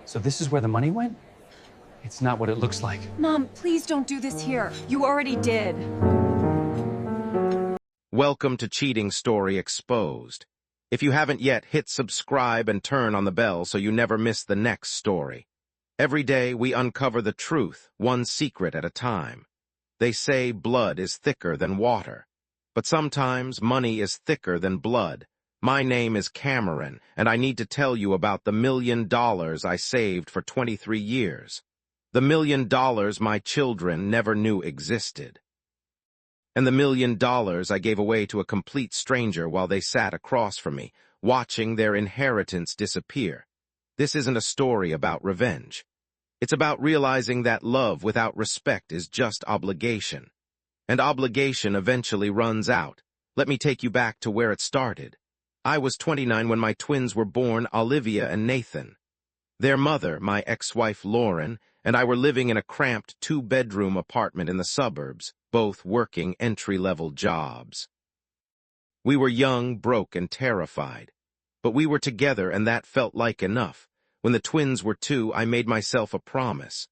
So this is where the money went? It's not what it looks like. Mom, please don't do this here. You already did. Welcome to Cheating Story Exposed. If you haven't yet, hit subscribe and turn on the bell so you never miss the next story. Every day we uncover the truth, one secret at a time. They say blood is thicker than water. But sometimes money is thicker than blood. My name is Cameron, and I need to tell you about the $1 million I saved for 23 years. The $1 million my children never knew existed. And the $1 million I gave away to a complete stranger while they sat across from me, watching their inheritance disappear. This isn't a story about revenge. It's about realizing that love without respect is just obligation. And obligation eventually runs out. Let me take you back to where it started. I was 29 when my twins were born, Olivia and Nathan. Their mother, my ex-wife Lauren, and I were living in a cramped 2-bedroom apartment in the suburbs, both working entry-level jobs. We were young, broke, and terrified. But we were together, and that felt like enough. When the twins were 2, I made myself a promise.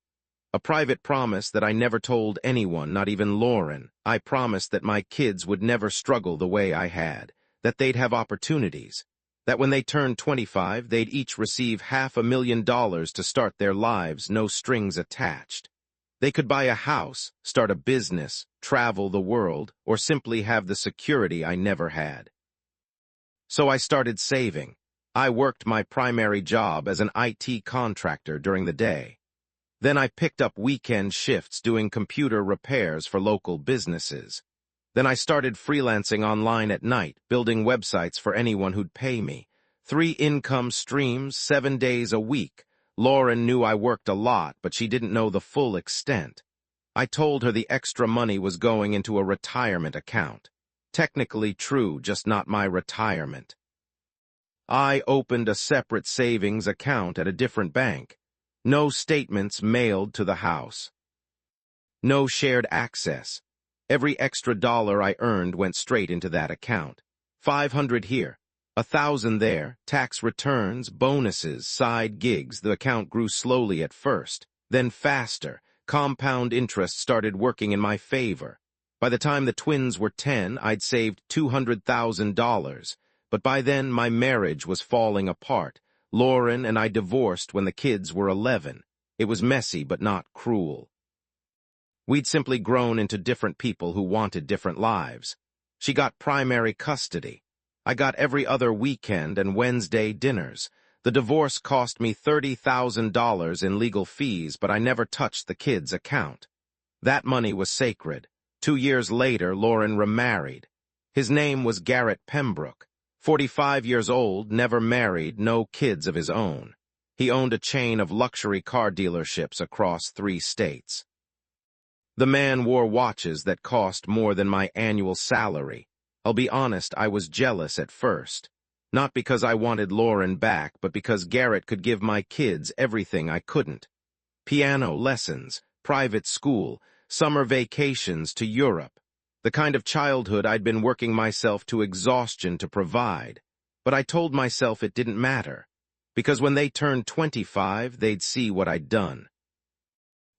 A private promise that I never told anyone, not even Lauren. I promised that my kids would never struggle the way I had, that they'd have opportunities, that when they turned 25, they'd each receive $500,000 to start their lives, no strings attached. They could buy a house, start a business, travel the world, or simply have the security I never had. So I started saving. I worked my primary job as an IT contractor during the day. Then I picked up weekend shifts doing computer repairs for local businesses. Then I started freelancing online at night, building websites for anyone who'd pay me. 3 income streams, 7 days a week. Lauren knew I worked a lot, but she didn't know the full extent. I told her the extra money was going into a retirement account. Technically true, just not my retirement. I opened a separate savings account at a different bank. No statements mailed to the house. No shared access. Every extra dollar I earned went straight into that account. 500 here, 1,000 there, tax returns, bonuses, side gigs. The account grew slowly at first, then faster. Compound interest started working in my favor. By the time the twins were 10, I'd saved $200,000. But by then, my marriage was falling apart. Lauren and I divorced when the kids were 11. It was messy, but not cruel. We'd simply grown into different people who wanted different lives. She got primary custody. I got every other weekend and Wednesday dinners. The divorce cost me $30,000 in legal fees, but I never touched the kids' account. That money was sacred. 2 years later, Lauren remarried. His name was Garrett Pembroke. 45 years old, never married, no kids of his own. He owned a chain of luxury car dealerships across 3 states. The man wore watches that cost more than my annual salary. I'll be honest, I was jealous at first. Not because I wanted Lauren back, but because Garrett could give my kids everything I couldn't. Piano lessons, private school, summer vacations to Europe. The kind of childhood I'd been working myself to exhaustion to provide. But I told myself it didn't matter, because when they turned 25, they'd see what I'd done.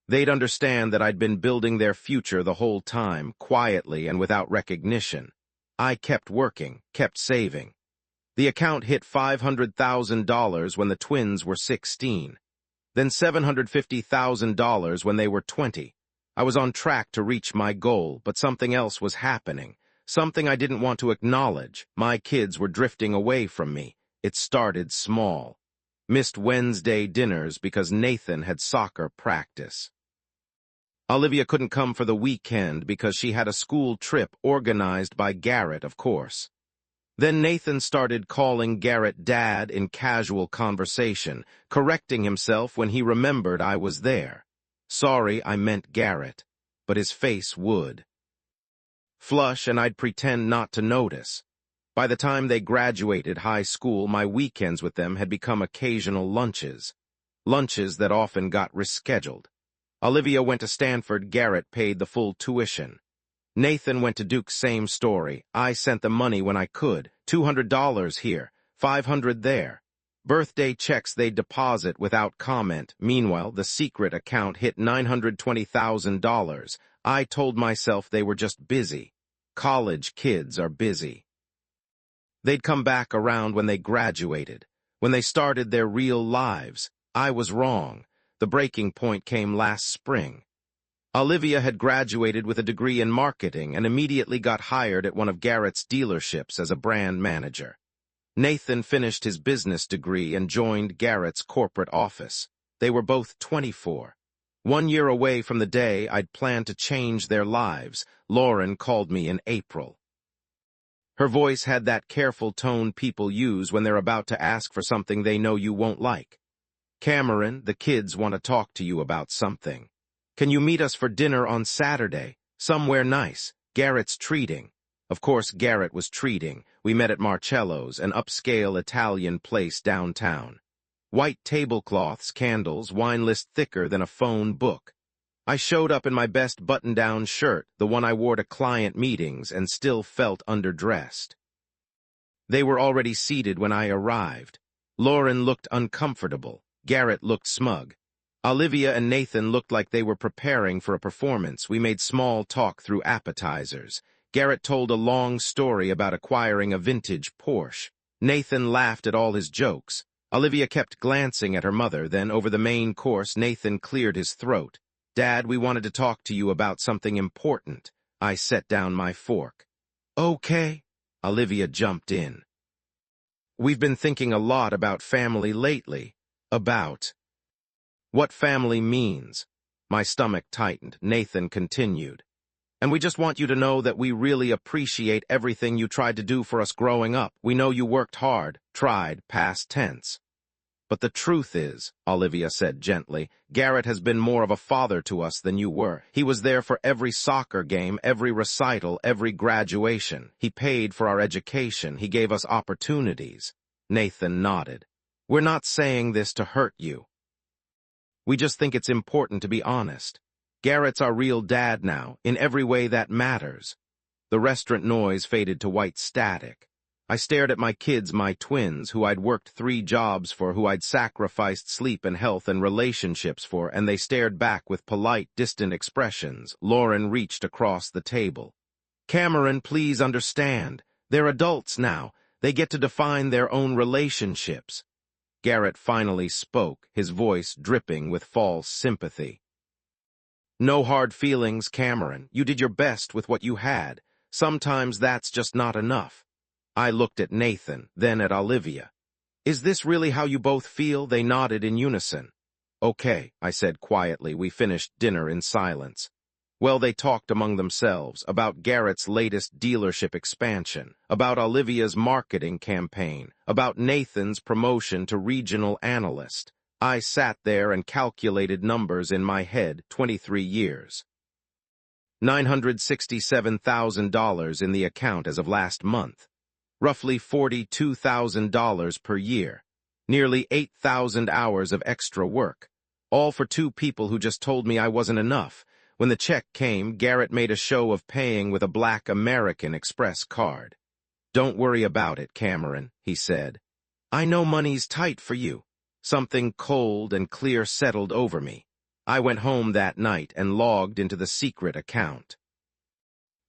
They'd understand that I'd been building their future the whole time, quietly and without recognition. I kept working, kept saving. The account hit $500,000 when the twins were 16. Then $750,000 when they were 20. I was on track to reach my goal, but something else was happening. Something I didn't want to acknowledge. My kids were drifting away from me. It started small. Missed Wednesday dinners because Nathan had soccer practice. Olivia couldn't come for the weekend because she had a school trip organized by Garrett, of course. Then Nathan started calling Garrett Dad in casual conversation, correcting himself when he remembered I was there. Sorry, I meant Garrett, but his face would. Flush, and I'd pretend not to notice. By the time they graduated high school, my weekends with them had become occasional lunches. Lunches that often got rescheduled. Olivia went to Stanford, Garrett paid the full tuition. Nathan went to Duke, same story. I sent the money when I could, $200 here, $500 there. Birthday checks they deposit without comment. Meanwhile, the secret account hit $920,000. I told myself they were just busy. College kids are busy. They'd come back around when they graduated, when they started their real lives. I was wrong. The breaking point came last spring. Olivia had graduated with a degree in marketing and immediately got hired at one of Garrett's dealerships as a brand manager. Nathan finished his business degree and joined Garrett's corporate office. They were both 24. 1 year away from the day I'd planned to change their lives, Lauren called me in April. Her voice had that careful tone people use when they're about to ask for something they know you won't like. "Cameron, the kids want to talk to you about something. Can you meet us for dinner on Saturday? Somewhere nice. Garrett's treating." Of course, Garrett was treating. We met at Marcello's, an upscale Italian place downtown. White tablecloths, candles, wine list thicker than a phone book. I showed up in my best button-down shirt, the one I wore to client meetings, and still felt underdressed. They were already seated when I arrived. Lauren looked uncomfortable. Garrett looked smug. Olivia and Nathan looked like they were preparing for a performance. We made small talk through appetizers. Garrett told a long story about acquiring a vintage Porsche. Nathan laughed at all his jokes. Olivia kept glancing at her mother, then over the main course Nathan cleared his throat. "Dad, we wanted to talk to you about something important." I set down my fork. "Okay." Olivia jumped in. "We've been thinking a lot about family lately. About what family means." My stomach tightened. Nathan continued. "And we just want you to know that we really appreciate everything you tried to do for us growing up. We know you worked hard, tried, past tense." "But the truth is," Olivia said gently, "Garrett has been more of a father to us than you were. He was there for every soccer game, every recital, every graduation. He paid for our education. He gave us opportunities." Nathan nodded. "We're not saying this to hurt you. We just think it's important to be honest. Garrett's our real dad now, in every way that matters." The restaurant noise faded to white static. I stared at my kids, my twins, who I'd worked 3 jobs for, who I'd sacrificed sleep and health and relationships for, and they stared back with polite, distant expressions. Lauren reached across the table. "Cameron, please understand. They're adults now. They get to define their own relationships." Garrett finally spoke, his voice dripping with false sympathy. "No hard feelings, Cameron. You did your best with what you had. Sometimes that's just not enough." I looked at Nathan, then at Olivia. "Is this really how you both feel?" They nodded in unison. "Okay," I said quietly. We finished dinner in silence. Well, they talked among themselves, about Garrett's latest dealership expansion, about Olivia's marketing campaign, about Nathan's promotion to regional analyst. I sat there and calculated numbers in my head. 23 years. $967,000 in the account as of last month. Roughly $42,000 per year. Nearly 8,000 hours of extra work. All for 2 people who just told me I wasn't enough. When the check came, Garrett made a show of paying with a black American Express card. "Don't worry about it, Cameron," he said. "I know money's tight for you." Something cold and clear settled over me. I went home that night and logged into the secret account.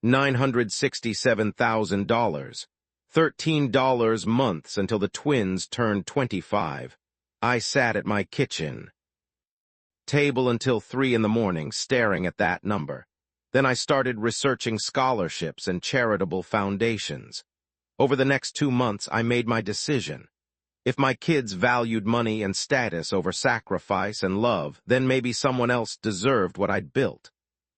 $967,000. $13 months until the twins turned 25. I sat at my kitchen table until 3 in the morning, staring at that number. Then I started researching scholarships and charitable foundations. Over the next 2 months, I made my decision. If my kids valued money and status over sacrifice and love, then maybe someone else deserved what I'd built.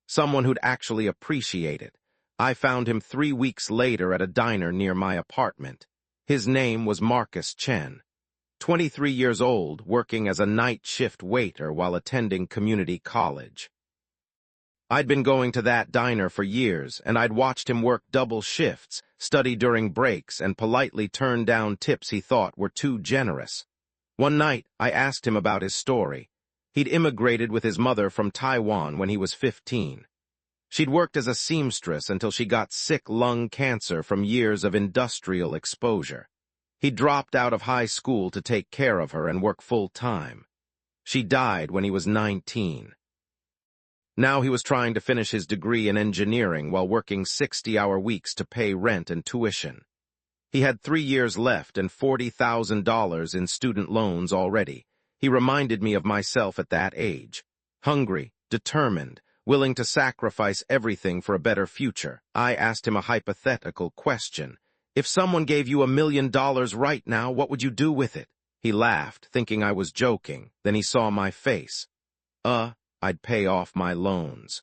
Someone who'd actually appreciate it. I found him 3 weeks later at a diner near my apartment. His name was Marcus Chen. 23 years old, working as a night shift waiter while attending community college. I'd been going to that diner for years, and I'd watched him work double shifts, study during breaks, and politely turn down tips he thought were too generous. One night, I asked him about his story. He'd immigrated with his mother from Taiwan when he was 15. She'd worked as a seamstress until she got sick lung cancer from years of industrial exposure. He dropped out of high school to take care of her and work full-time. She died when he was 19. Now he was trying to finish his degree in engineering while working 60-hour weeks to pay rent and tuition. He had 3 years left and $40,000 in student loans already. He reminded me of myself at that age. Hungry, determined, willing to sacrifice everything for a better future. I asked him a hypothetical question. If someone gave you $1 million right now, what would you do with it? He laughed, thinking I was joking. Then he saw my face. I'd pay off my loans.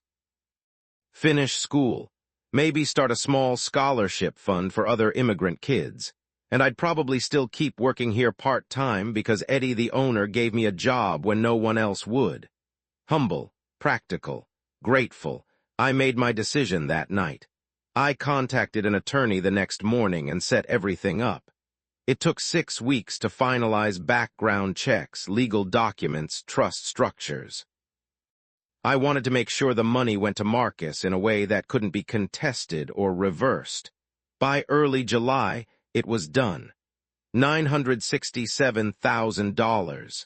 Finish school. Maybe start a small scholarship fund for other immigrant kids. And I'd probably still keep working here part-time because Eddie, the owner, gave me a job when no one else would. Humble, practical, grateful, I made my decision that night. I contacted an attorney the next morning and set everything up. It took 6 weeks to finalize background checks, legal documents, trust structures. I wanted to make sure the money went to Marcus in a way that couldn't be contested or reversed. By early July, it was done. $967,000.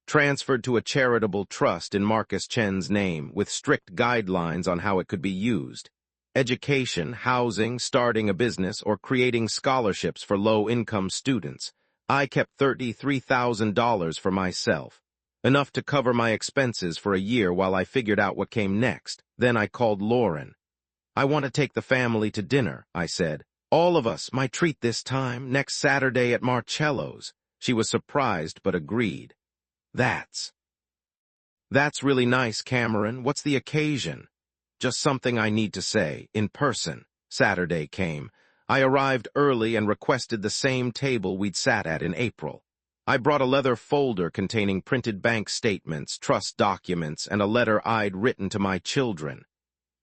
Transferred to a charitable trust in Marcus Chen's name with strict guidelines on how it could be used. Education, housing, starting a business, or creating scholarships for low-income students. I kept $33,000 for myself. Enough to cover my expenses for a year while I figured out what came next. Then I called Lauren. I want to take the family to dinner, I said. All of us, my treat this time, next Saturday at Marcello's. She was surprised but agreed. That's really nice, Cameron. What's the occasion? Just something I need to say, in person. Saturday came. I arrived early and requested the same table we'd sat at in April. I brought a leather folder containing printed bank statements, trust documents, and a letter I'd written to my children.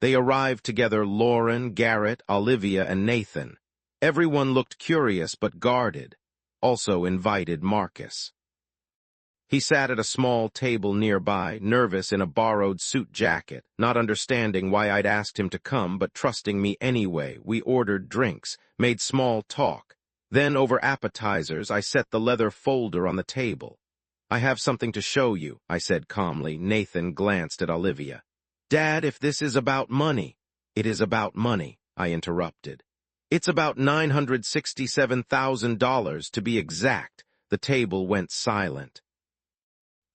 They arrived together, Lauren, Garrett, Olivia, and Nathan. Everyone looked curious but guarded. Also invited Marcus. He sat at a small table nearby, nervous in a borrowed suit jacket, not understanding why I'd asked him to come, but trusting me anyway. We ordered drinks, made small talk. Then, over appetizers, I set the leather folder on the table. I have something to show you, I said calmly. Nathan glanced at Olivia. Dad, if this is about money. It is about money, I interrupted. It's about $967,000 to be exact. The table went silent.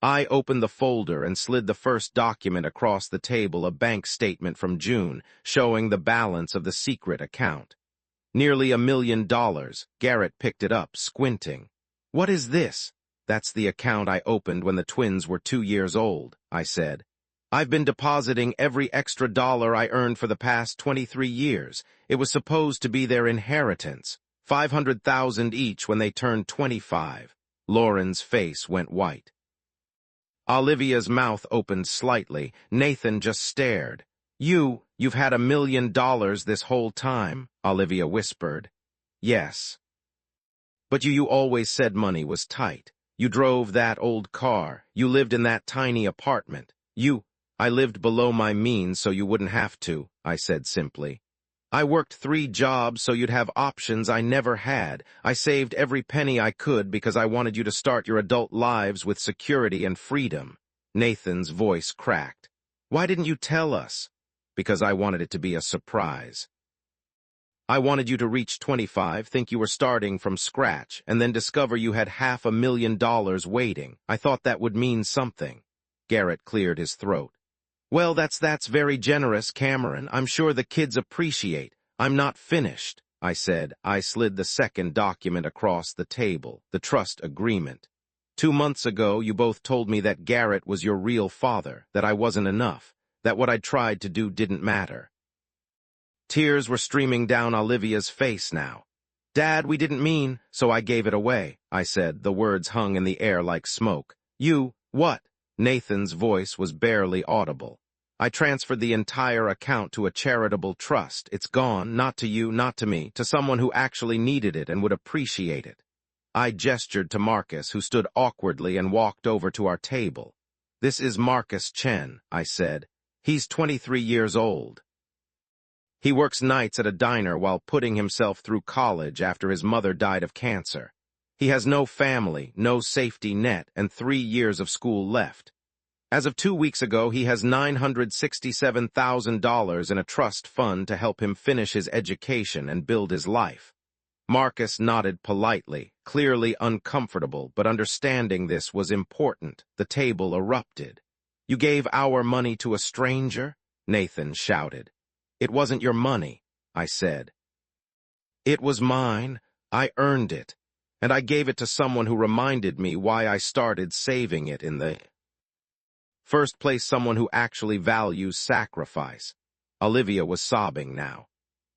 I opened the folder and slid the first document across the table, a bank statement from June, showing the balance of the secret account. Nearly $1 million. Garrett picked it up, squinting. What is this? That's the account I opened when the twins were 2 years old, I said. I've been depositing every extra dollar I earned for the past 23 years. It was supposed to be their inheritance. $500,000 each when they turned 25. Lauren's face went white. Olivia's mouth opened slightly. Nathan just stared. You've had $1 million this whole time, Olivia whispered. Yes. But you always said money was tight. You drove that old car. You lived in that tiny apartment. I lived below my means so you wouldn't have to, I said simply. I worked 3 jobs so you'd have options I never had. I saved every penny I could because I wanted you to start your adult lives with security and freedom. Nathan's voice cracked. Why didn't you tell us? Because I wanted it to be a surprise. I wanted you to reach 25, think you were starting from scratch, and then discover you had $500,000 waiting. I thought that would mean something. Garrett cleared his throat. Well, that's very generous, Cameron. I'm sure the kids appreciate. I'm not finished, I said. I slid the second document across the table, the trust agreement. 2 months ago, you both told me that Garrett was your real father, that I wasn't enough, that what I tried to do didn't matter. Tears were streaming down Olivia's face now. Dad, we didn't mean, so I gave it away, I said. The words hung in the air like smoke. What? Nathan's voice was barely audible. I transferred the entire account to a charitable trust. It's gone, not to you, not to me, to someone who actually needed it and would appreciate it. I gestured to Marcus, who stood awkwardly and walked over to our table. This is Marcus Chen, I said. He's 23 years old. He works nights at a diner while putting himself through college after his mother died of cancer. He has no family, no safety net, and 3 years of school left. As of 2 weeks ago, he has $967,000 in a trust fund to help him finish his education and build his life. Marcus nodded politely, clearly uncomfortable, but understanding this was important. The table erupted. "You gave our money to a stranger?" Nathan shouted. "It wasn't your money," I said. "It was mine. I earned it. And I gave it to someone who reminded me why I started saving it in the first place, someone who actually values sacrifice." Olivia was sobbing now.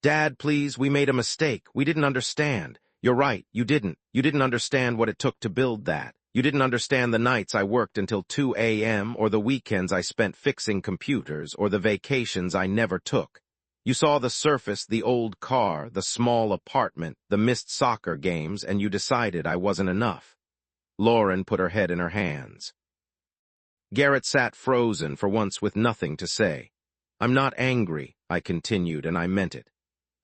"Dad, please, we made a mistake. We didn't understand. You're right, you didn't. You didn't understand what it took to build that. You didn't understand the nights I worked until 2 a.m. or the weekends I spent fixing computers or the vacations I never took. You saw the surface, the old car, the small apartment, the missed soccer games, and you decided I wasn't enough." Lauren put her head in her hands. Garrett sat frozen for once with nothing to say. "I'm not angry," I continued, and I meant it.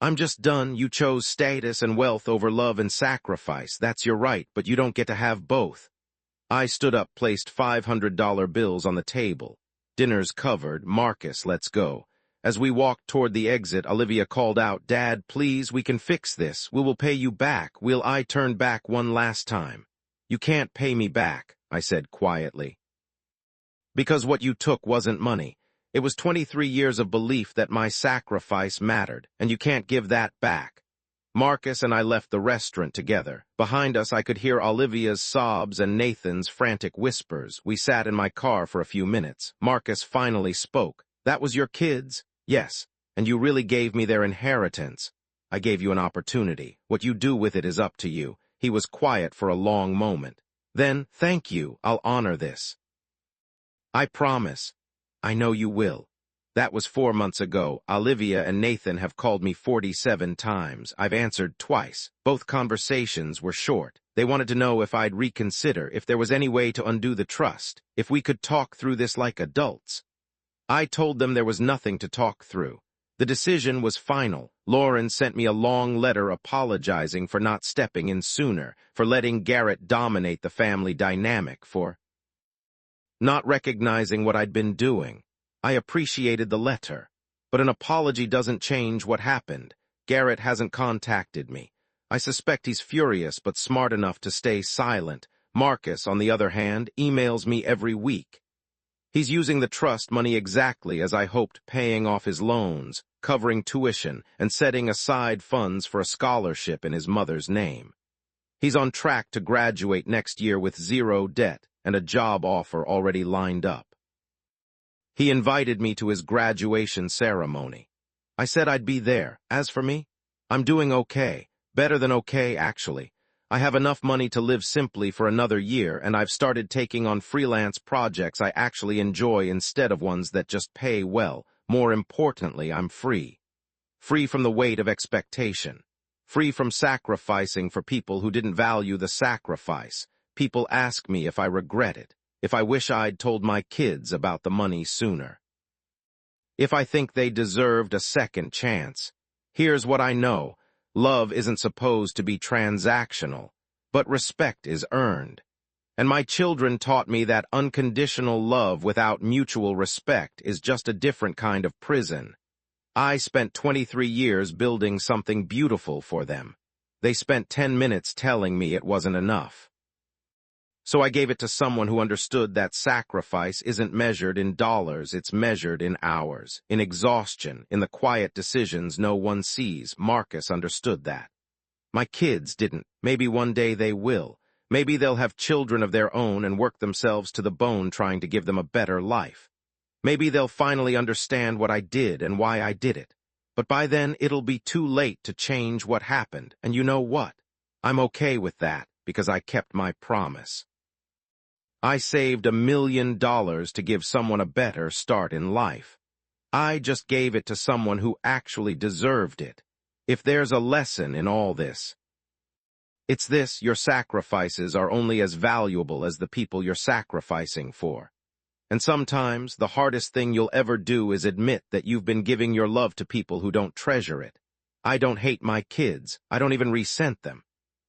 "I'm just done. You chose status and wealth over love and sacrifice. That's your right, but you don't get to have both." I stood up, placed $500 bills on the table. "Dinner's covered. Marcus, let's go." As we walked toward the exit, Olivia called out, "Dad, please, we can fix this. We will pay you back. I turn back one last time?" "You can't pay me back," I said quietly. "Because what you took wasn't money. It was 23 years of belief that my sacrifice mattered, and you can't give that back." Marcus and I left the restaurant together. Behind us, I could hear Olivia's sobs and Nathan's frantic whispers. We sat in my car for a few minutes. Marcus finally spoke. "That was your kids?" "Yes, and you really gave me their inheritance." "I gave you an opportunity. What you do with it is up to you." He was quiet for a long moment. Then, "Thank you. I'll honor this." "I promise." "I know you will." That was 4 months ago. Olivia and Nathan have called me 47 times. I've answered twice. Both conversations were short. They wanted to know if I'd reconsider, if there was any way to undo the trust, if we could talk through this like adults. I told them there was nothing to talk through. The decision was final. Lauren sent me a long letter apologizing for not stepping in sooner, for letting Garrett dominate the family dynamic, for not recognizing what I'd been doing. I appreciated the letter, but an apology doesn't change what happened. Garrett hasn't contacted me. I suspect he's furious but smart enough to stay silent. Marcus, on the other hand, emails me every week. He's using the trust money exactly as I hoped, paying off his loans, covering tuition, and setting aside funds for a scholarship in his mother's name. He's on track to graduate next year with 0 debt and a job offer already lined up. He invited me to his graduation ceremony. I said I'd be there. As for me, I'm doing okay. Better than okay, actually. I have enough money to live simply for another year, and I've started taking on freelance projects I actually enjoy instead of ones that just pay well. More importantly, I'm free. Free from the weight of expectation. Free from sacrificing for people who didn't value the sacrifice. People ask me if I regret it, if I wish I'd told my kids about the money sooner. If I think they deserved a second chance. Here's what I know. Love isn't supposed to be transactional, but respect is earned. And my children taught me that unconditional love without mutual respect is just a different kind of prison. I spent 23 years building something beautiful for them. They spent 10 minutes telling me it wasn't enough. So I gave it to someone who understood that sacrifice isn't measured in dollars, it's measured in hours, in exhaustion, in the quiet decisions no one sees. Marcus understood that. My kids didn't. Maybe one day they will. Maybe they'll have children of their own and work themselves to the bone trying to give them a better life. Maybe they'll finally understand what I did and why I did it. But by then, it'll be too late to change what happened. And you know what? I'm okay with that because I kept my promise. I saved $1 million to give someone a better start in life. I just gave it to someone who actually deserved it. If there's a lesson in all this, it's this: your sacrifices are only as valuable as the people you're sacrificing for. And sometimes the hardest thing you'll ever do is admit that you've been giving your love to people who don't treasure it. I don't hate my kids. I don't even resent them.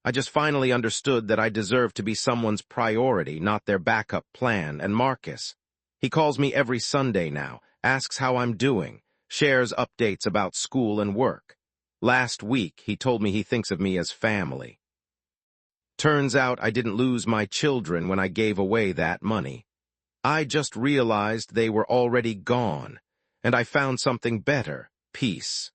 I just finally understood that I deserve to be someone's priority, not their backup plan. And Marcus, he calls me every Sunday now, asks how I'm doing, shares updates about school and work. Last week, he told me he thinks of me as family. Turns out I didn't lose my children when I gave away that money. I just realized they were already gone, and I found something better, peace.